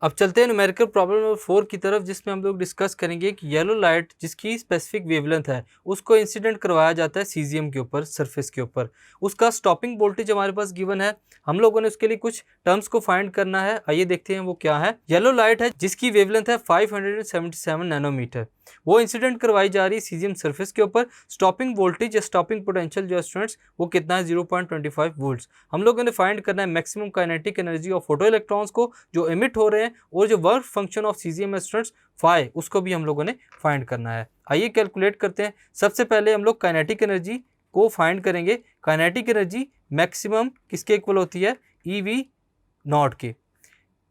अब चलते हैं न्यूमेरिकल प्रॉब्लम नंबर 4 की तरफ, जिसमें हम लोग डिस्कस करेंगे कि येलो लाइट जिसकी स्पेसिफिक वेवलेंथ है उसको इंसिडेंट करवाया जाता है सीजियम के ऊपर, सरफेस के ऊपर। उसका स्टॉपिंग वोल्टेज हमारे पास गिवन है, हम लोगों ने उसके लिए कुछ टर्म्स को फाइंड करना है। आइए देखते हैं वो क्या है। येलो लाइट है जिसकी वेवलेंथ है 577 नैनोमीटर, वो इंसिडेंट करवाई जा रही है सीजियम सरफेस के ऊपर। स्टॉपिंग वोल्टेज या स्टॉपिंग पोटेंशियल जो स्टूडेंट्स वो कितना है 0.25 वोल्ट्स। हम लोगों ने फाइंड करना है maximum kinetic energy of photo electrons को जो एमिट हो रहे हैं, और जो work function of caesium students phi उसको भी हम लोगों ने फाइंड करना है। आइए कैलकुलेट करते हैं। सबसे पहले हम लोग काइनेटिक एनर्जी को फाइंड करेंगे। काइनेटिक एनर्जी मैक्सिमम किसके इक्वल होती है, EV नॉट के।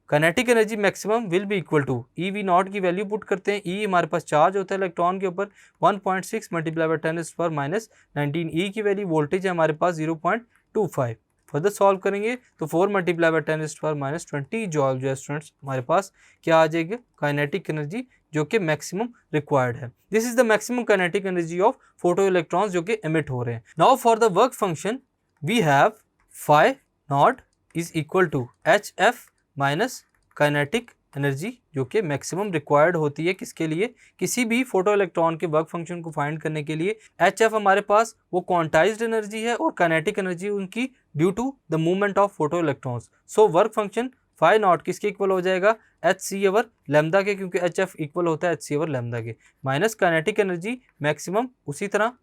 Kinetic energy maximum will be equal to EV naught की वैल्यू पुट करते हैं। E हमारे पास चार्ज होता है इलेक्ट्रॉन के ऊपर 1.6 मल्टीप्लाई बाय 10⁻⁻⁹। E की वैल्यू वोल्टेज है हमारे पास 0.25। फर्दर सॉल्व करेंगे तो 4 मल्टीप्लाई बाय 10⁻⁻20 जॉल जो स्टूडेंट्स हमारे पास क्या आ जाएगी, काइनेटिक एनर्जी जो कि मैक्सिमम रिक्वायर्ड है। This is the maximum kinetic energy of photo electrons जो कि एमिट हो रहे हैं। Now for the work function we have phi naught is equal to HF minus kinetic energy जो कि मैक्सिमम रिक्वायर्ड होती है किसके लिए, किसी भी फोटो इलेक्ट्रॉन के वर्क फंक्शन को फाइंड करने के लिए। HF हमारे पास वो क्वांटाइज्ड एनर्जी है और काइनेटिक एनर्जी उनकी due to the movement of photo electrons. So work function phi naught किसके इक्वल हो जाएगा, HC ओवर लैम्डा के, क्योंकि HF इक्वल होता है HC ओवर लैम्डा के, माइनस काइनेटिक एनर्जी मैक्सिमम। उसी तरह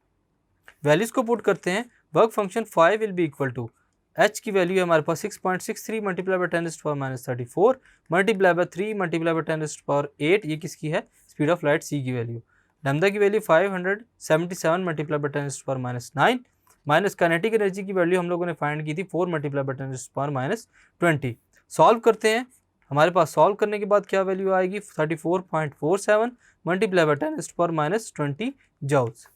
वैल्यूज को पुट करते हैं। Work function phi will be equal to H की वैल्यू है हमारे पास 6.63 multiply by 10⁻⁻34 multiply by 3 multiply by 10⁸8, ये किसकी है, स्पीड ऑफ लाइट C की वैल्यू। लैम्डा की value 577 multiply by 10⁻⁹ minus kinetic energy की वैल्यू हम लोगों ने फाइंड की थी 4 मल्टीप्लाई बाय 10⁻20। सॉल्व करते हैं। हमारे पास सॉल्व करने के बाद क्या वैल्यू आएगी, 34.47 multiply by 10⁻20 joules.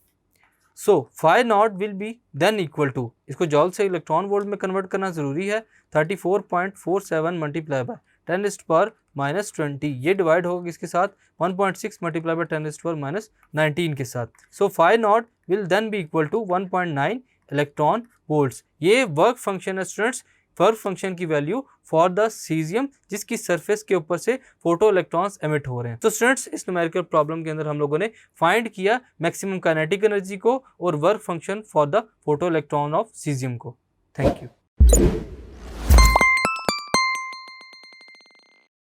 So phi naught will be then equal to, इसको जॉल से इलेक्ट्रॉन वोल्ट में कन्वर्ट करना जरूरी है, 34.47 मल्टीप्लाई बाय 10⁻⁻20, ये डिवाइड होगा किसके साथ, 1.6 मल्टीप्लाई बाय 10⁻⁻19 के साथ। So phi naught will then be equal to 1.9 electron volts. ये वर्क फंक्शन है स्टूडेंट्स, वर्क फंक्शन की वैल्यू फॉर द सीजियम जिसकी सरफेस के ऊपर से फोटो इलेक्ट्रॉन्स एमिट हो रहे हैं। तो स्टूडेंट्स इस न्यूमेरिकल प्रॉब्लम के अंदर हम लोगों ने फाइंड किया मैक्सिमम काइनेटिक एनर्जी को और work function for the photo electron of cesium को। Thank you.